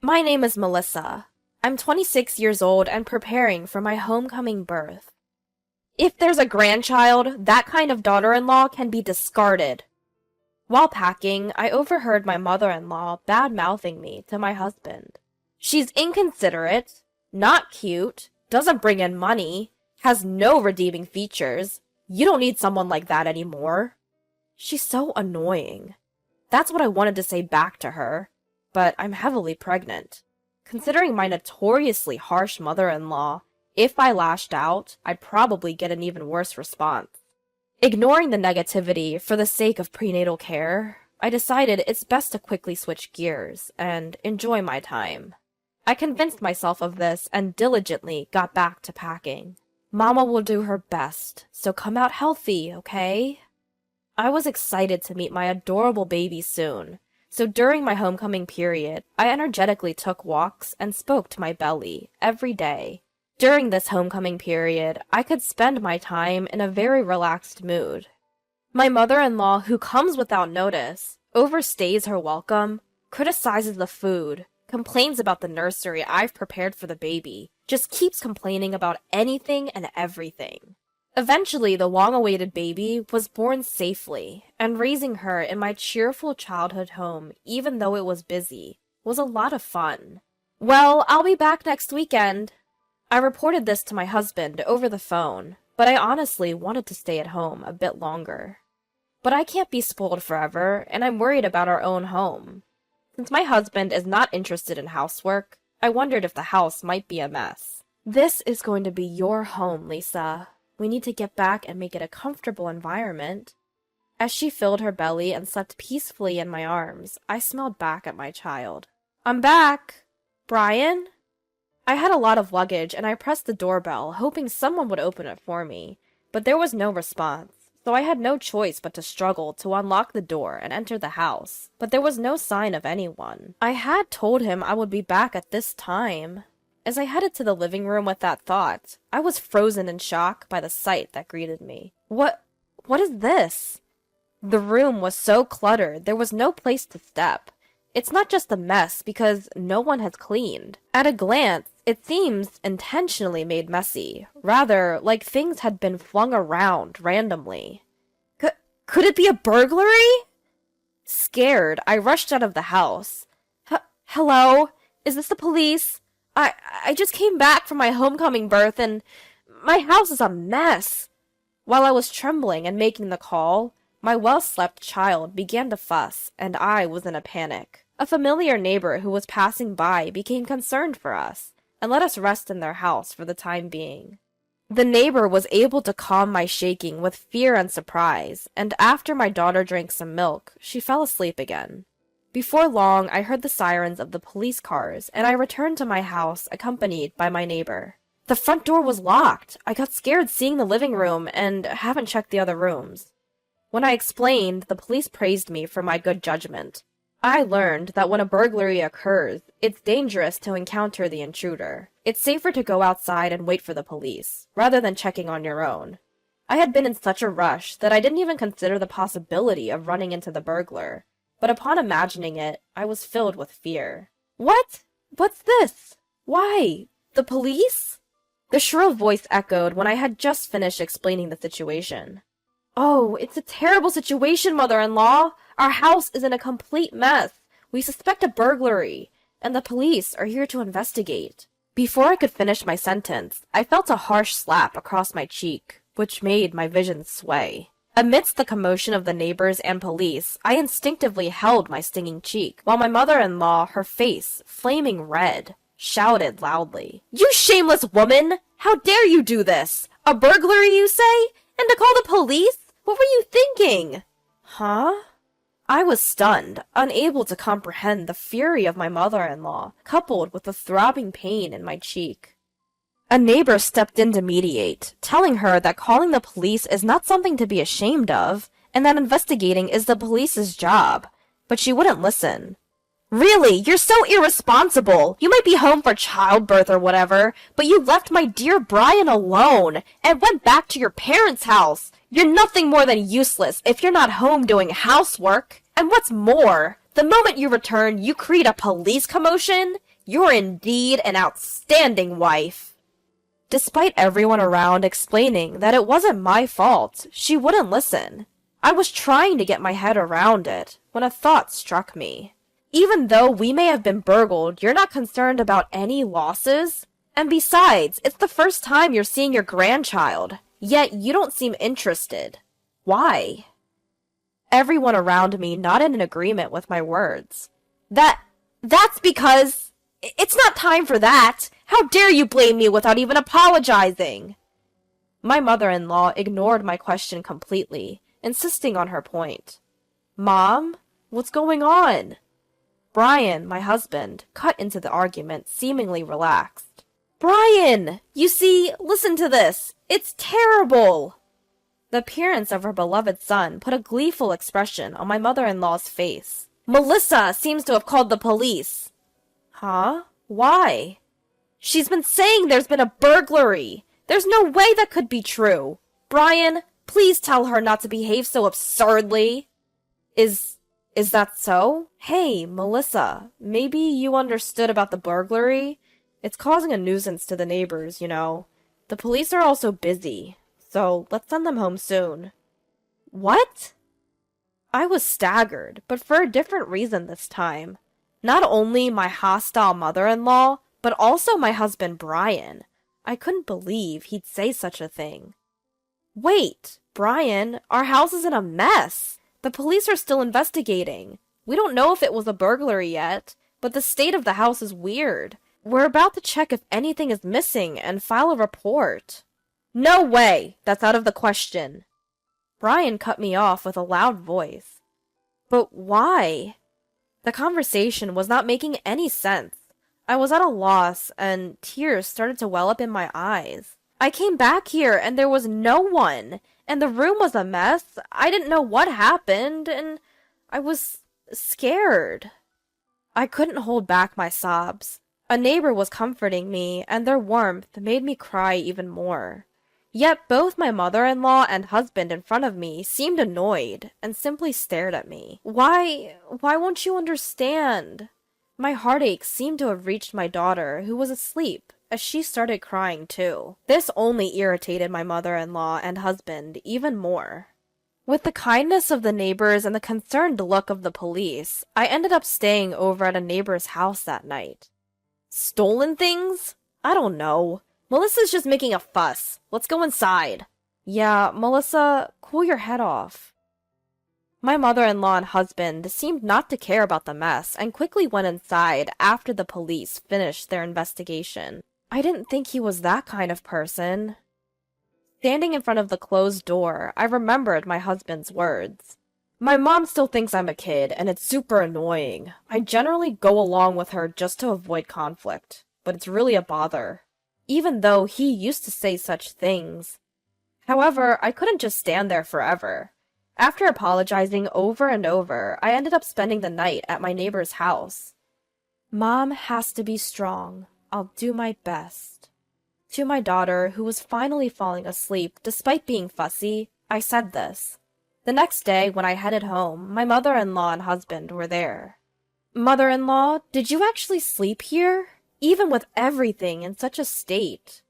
My name is Melissa. I'm 26 years old and preparing for my homecoming birth. If there's a grandchild, that kind of daughter-in-law can be discarded. While packing, I overheard my mother-in-law bad-mouthing me to my husband. She's inconsiderate, not cute, doesn't bring in money, has no redeeming features. You don't need someone like that anymore. She's so annoying. That's what I wanted to say back to her, but I'm heavily pregnant. Considering my notoriously harsh mother-in-law, if I lashed out, I'd probably get an even worse response. Ignoring the negativity for the sake of prenatal care, I decided it's best to quickly switch gears and enjoy my time. I convinced myself of this and diligently got back to packing. Mama will do her best, so come out healthy, okay? I was excited to meet my adorable baby soon, so during my homecoming period, I energetically took walks and spoke to my belly every day. During this homecoming period, I could spend my time in a very relaxed mood. My mother-in-law, who comes without notice, overstays her welcome, criticizes the food, complains about the nursery I've prepared for the baby, just keeps complaining about anything and everything. Eventually, the long-awaited baby was born safely, and raising her in my cheerful childhood home, even though it was busy, was a lot of fun. Well, I'll be back next weekend. I reported this to my husband over the phone, but I honestly wanted to stay at home a bit longer. But I can't be spoiled forever, and I'm worried about our own home. Since my husband is not interested in housework, I wondered if the house might be a mess. This is going to be your home, Lisa. We need to get back and make it a comfortable environment. As she filled her belly and slept peacefully in my arms, I smiled back at my child. I'm back! Brian? I had a lot of luggage and I pressed the doorbell, hoping someone would open it for me, but there was no response, so I had no choice but to struggle to unlock the door and enter the house, but there was no sign of anyone. I had told him I would be back at this time. As I headed to the living room with that thought, I was frozen in shock by the sight that greeted me. What is this? The room was so cluttered, there was no place to step. It's not just a mess because no one has cleaned. At a glance, it seems intentionally made messy, rather like things had been flung around randomly. Could it be a burglary? Scared, I rushed out of the house. Hello? Is this the police? I just came back from my homecoming birth and my house is a mess. While I was trembling and making the call, my well-slept child began to fuss, and I was in a panic. A familiar neighbor who was passing by became concerned for us, and let us rest in their house for the time being. The neighbor was able to calm my shaking with fear and surprise, and after my daughter drank some milk, she fell asleep again. Before long, I heard the sirens of the police cars, and I returned to my house accompanied by my neighbor. The front door was locked. I got scared seeing the living room and haven't checked the other rooms. When I explained, the police praised me for my good judgment. I learned that when a burglary occurs, it's dangerous to encounter the intruder. It's safer to go outside and wait for the police, rather than checking on your own. I had been in such a rush that I didn't even consider the possibility of running into the burglar, but upon imagining it, I was filled with fear. What? What's this? Why? The police? The shrill voice echoed when I had just finished explaining the situation. Oh, it's a terrible situation, mother-in-law. Our house is in a complete mess. We suspect a burglary, and the police are here to investigate. Before I could finish my sentence, I felt a harsh slap across my cheek, which made my vision sway. Amidst the commotion of the neighbors and police, I instinctively held my stinging cheek, while my mother-in-law, her face flaming red, shouted loudly, "You shameless woman! How dare you do this? A burglary, you say? And to call the police? What were you thinking?" Huh? I was stunned, unable to comprehend the fury of my mother-in-law, coupled with the throbbing pain in my cheek. A neighbor stepped in to mediate, telling her that calling the police is not something to be ashamed of, and that investigating is the police's job, but she wouldn't listen. Really, you're so irresponsible. You might be home for childbirth or whatever, but you left my dear Brian alone and went back to your parents' house. You're nothing more than useless if you're not home doing housework. And what's more, the moment you return, you create a police commotion? You're indeed an outstanding wife." Despite everyone around explaining that it wasn't my fault, she wouldn't listen. I was trying to get my head around it when a thought struck me. Even though we may have been burgled, you're not concerned about any losses? And besides, it's the first time you're seeing your grandchild, yet you don't seem interested. Why? Everyone around me nodded in agreement with my words. That's because... It's not time for that! How dare you blame me without even apologizing? My mother-in-law ignored my question completely, insisting on her point. Mom, what's going on? Brian, my husband, cut into the argument, seemingly relaxed. Brian! You see, listen to this. It's terrible! The appearance of her beloved son put a gleeful expression on my mother-in-law's face. Melissa seems to have called the police. Huh? Why? She's been saying there's been a burglary. There's no way that could be true. Brian, please tell her not to behave so absurdly. Is that so? Hey, Melissa, maybe you understood about the burglary? It's causing a nuisance to the neighbors, you know. The police are also busy, so let's send them home soon. What? I was staggered, but for a different reason this time. Not only my hostile mother-in-law, but also my husband Brian. I couldn't believe he'd say such a thing. Wait, Brian, our house is in a mess. The police are still investigating. We don't know if it was a burglary yet, but the state of the house is weird. We're about to check if anything is missing and file a report. No way! That's out of the question. Brian cut me off with a loud voice. But why? The conversation was not making any sense. I was at a loss, and tears started to well up in my eyes. I came back here, and there was no one, and the room was a mess. I didn't know what happened, and I was scared. I couldn't hold back my sobs. A neighbor was comforting me, and their warmth made me cry even more. Yet both my mother-in-law and husband in front of me seemed annoyed and simply stared at me. Why won't you understand? My heartache seemed to have reached my daughter, who was asleep, as she started crying too. This only irritated my mother-in-law and husband even more. With the kindness of the neighbors and the concerned look of the police, I ended up staying over at a neighbor's house that night. Stolen things? I don't know. Melissa's just making a fuss. Let's go inside. Yeah, Melissa, cool your head off. My mother-in-law and husband seemed not to care about the mess and quickly went inside after the police finished their investigation. I didn't think he was that kind of person. Standing in front of the closed door, I remembered my husband's words. My mom still thinks I'm a kid, and it's super annoying. I generally go along with her just to avoid conflict, but it's really a bother. Even though he used to say such things. However, I couldn't just stand there forever. After apologizing over and over, I ended up spending the night at my neighbor's house. Mom has to be strong. I'll do my best. To my daughter, who was finally falling asleep despite being fussy, I said this. The next day, when I headed home, my mother-in-law and husband were there. Mother-in-law, did you actually sleep here? Even with everything in such a state.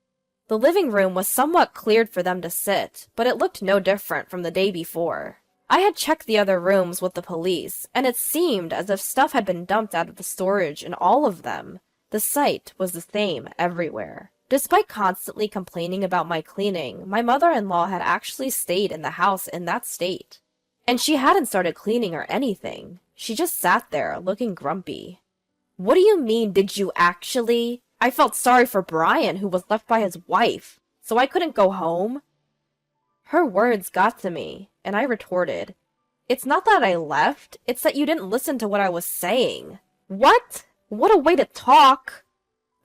The living room was somewhat cleared for them to sit, but it looked no different from the day before. I had checked the other rooms with the police, and it seemed as if stuff had been dumped out of the storage in all of them. The sight was the same everywhere. Despite constantly complaining about my cleaning, my mother-in-law had actually stayed in the house in that state. And she hadn't started cleaning or anything. She just sat there, looking grumpy. What do you mean, did you actually? I felt sorry for Brian, who was left by his wife, so I couldn't go home. Her words got to me, and I retorted, It's not that I left, it's that you didn't listen to what I was saying. What? What a way to talk!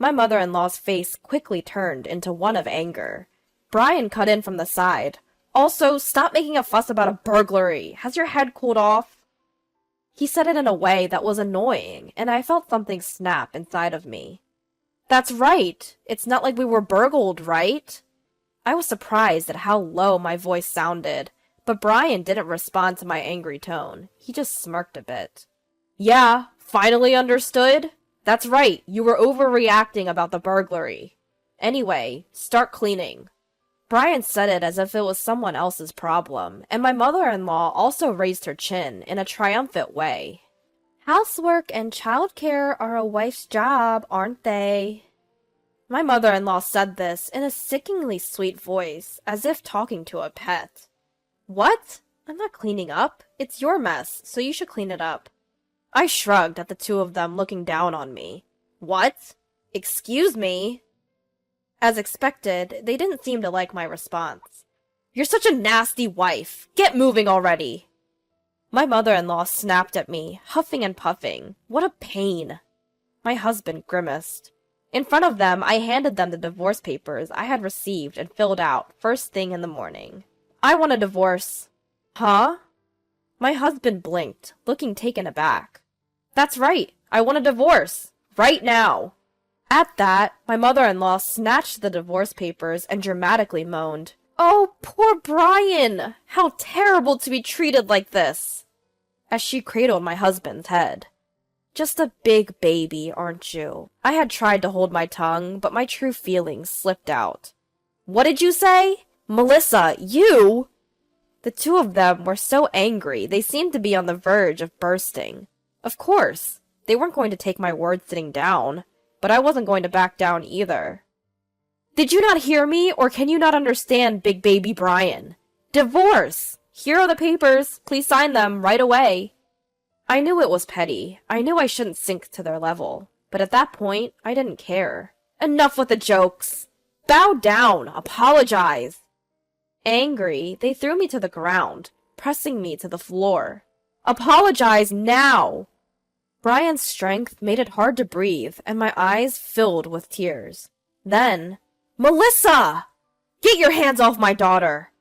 My mother-in-law's face quickly turned into one of anger. Brian cut in from the side. Also, stop making a fuss about a burglary. Has your head cooled off? He said it in a way that was annoying, and I felt something snap inside of me. That's right. It's not like we were burgled, right? I was surprised at how low my voice sounded, but Brian didn't respond to my angry tone. He just smirked a bit. Yeah, finally understood? That's right, you were overreacting about the burglary. Anyway, start cleaning. Brian said it as if it was someone else's problem, and my mother-in-law also raised her chin in a triumphant way. Housework and childcare are a wife's job, aren't they? My mother-in-law said this in a sickeningly sweet voice, as if talking to a pet. What? I'm not cleaning up. It's your mess, so you should clean it up. I shrugged at the two of them looking down on me. What? Excuse me? As expected, they didn't seem to like my response. You're such a nasty wife. Get moving already. My mother-in-law snapped at me, huffing and puffing. What a pain. My husband grimaced. In front of them, I handed them the divorce papers I had received and filled out first thing in the morning. I want a divorce. Huh? My husband blinked, looking taken aback. That's right. I want a divorce. Right now. At that, my mother-in-law snatched the divorce papers and dramatically moaned, "Oh, poor Brian! How terrible to be treated like this!" as she cradled my husband's head. Just a big baby, aren't you? I had tried to hold my tongue, but my true feelings slipped out. What did you say? Melissa, you? The two of them were so angry they seemed to be on the verge of bursting. Of course, they weren't going to take my word sitting down, but I wasn't going to back down either. Did you not hear me, or can you not understand, big baby Brian? Divorce! Here are the papers. Please sign them right away. I knew it was petty. I knew I shouldn't sink to their level. But at that point, I didn't care. Enough with the jokes. Bow down. Apologize. Angry, they threw me to the ground, pressing me to the floor. Apologize now. Brian's strength made it hard to breathe, and my eyes filled with tears. Then, Melissa! Get your hands off my daughter!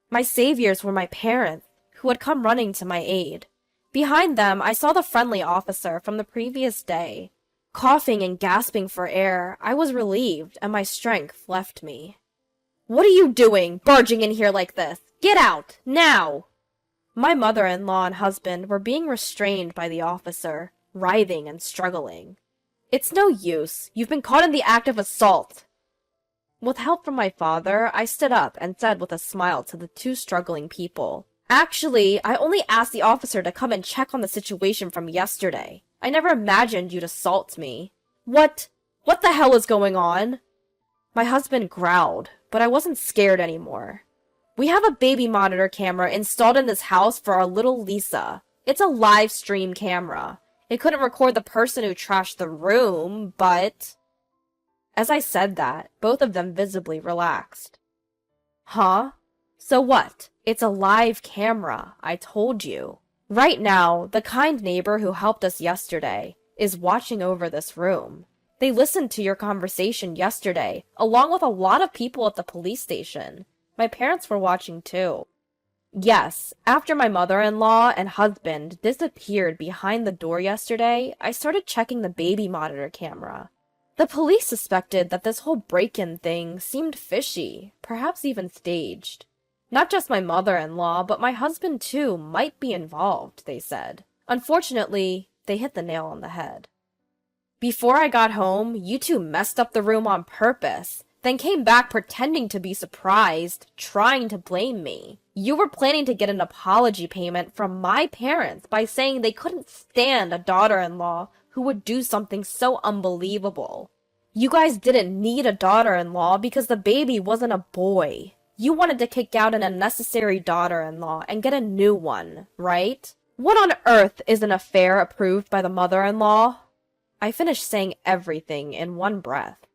My saviors were my parents, who had come running to my aid. Behind them, I saw the friendly officer from the previous day. Coughing and gasping for air, I was relieved, and my strength left me. What are you doing, barging in here like this? Get out, now! My mother-in-law and husband were being restrained by the officer, writhing and struggling. It's no use. You've been caught in the act of assault. With help from my father, I stood up and said with a smile to the two struggling people, Actually, I only asked the officer to come and check on the situation from yesterday. I never imagined you'd assault me. What the hell is going on? My husband growled, but I wasn't scared anymore. We have a baby monitor camera installed in this house for our little Lisa. It's a live stream camera. It couldn't record the person who trashed the room, but... As I said that, both of them visibly relaxed. Huh? So what? It's a live camera, I told you. Right now, the kind neighbor who helped us yesterday is watching over this room. They listened to your conversation yesterday, along with a lot of people at the police station. My parents were watching too. Yes, after my mother-in-law and husband disappeared behind the door yesterday, I started checking the baby monitor camera. The police suspected that this whole break-in thing seemed fishy, perhaps even staged. Not just my mother-in-law, but my husband too might be involved, they said. Unfortunately, they hit the nail on the head. Before I got home, you two messed up the room on purpose, then came back pretending to be surprised, trying to blame me. You were planning to get an apology payment from my parents by saying they couldn't stand a daughter-in-law who would do something so unbelievable. You guys didn't need a daughter-in-law because the baby wasn't a boy. You wanted to kick out an unnecessary daughter-in-law and get a new one, right? What on earth is an affair approved by the mother-in-law? I finished saying everything in one breath,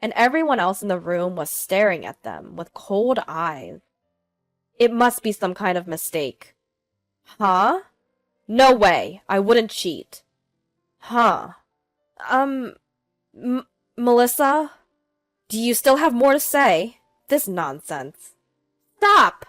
and everyone else in the room was staring at them with cold eyes. It must be some kind of mistake. Huh? No way, I wouldn't cheat. Huh. Melissa? Do you still have more to say? This nonsense. Stop!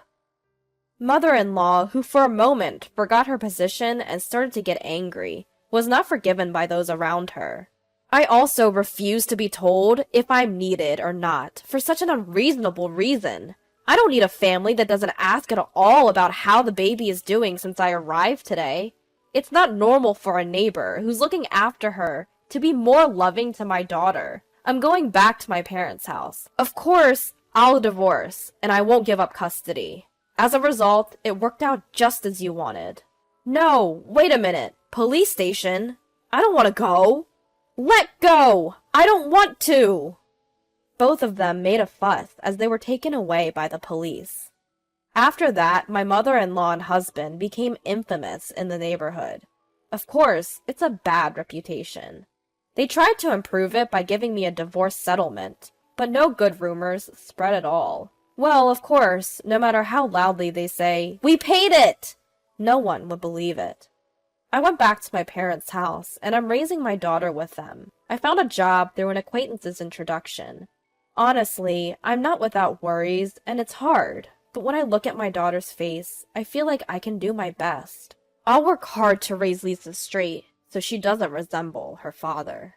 Mother-in-law, who for a moment forgot her position and started to get angry, was not forgiven by those around her. I also refuse to be told if I'm needed or not, for such an unreasonable reason. I don't need a family that doesn't ask at all about how the baby is doing since I arrived today. It's not normal for a neighbor who's looking after her to be more loving to my daughter. I'm going back to my parents' house. Of course, I'll divorce, and I won't give up custody. As a result, it worked out just as you wanted. No, wait a minute. Police station? I don't want to go. Let go! I don't want to! Both of them made a fuss as they were taken away by the police. After that, my mother-in-law and husband became infamous in the neighborhood. Of course, it's a bad reputation. They tried to improve it by giving me a divorce settlement, but no good rumors spread at all. Well, of course, no matter how loudly they say, "We paid it!" no one would believe it. I went back to my parents' house, and I'm raising my daughter with them. I found a job through an acquaintance's introduction. Honestly, I'm not without worries, and it's hard. But when I look at my daughter's face, I feel like I can do my best. I'll work hard to raise Lisa straight, so she doesn't resemble her father.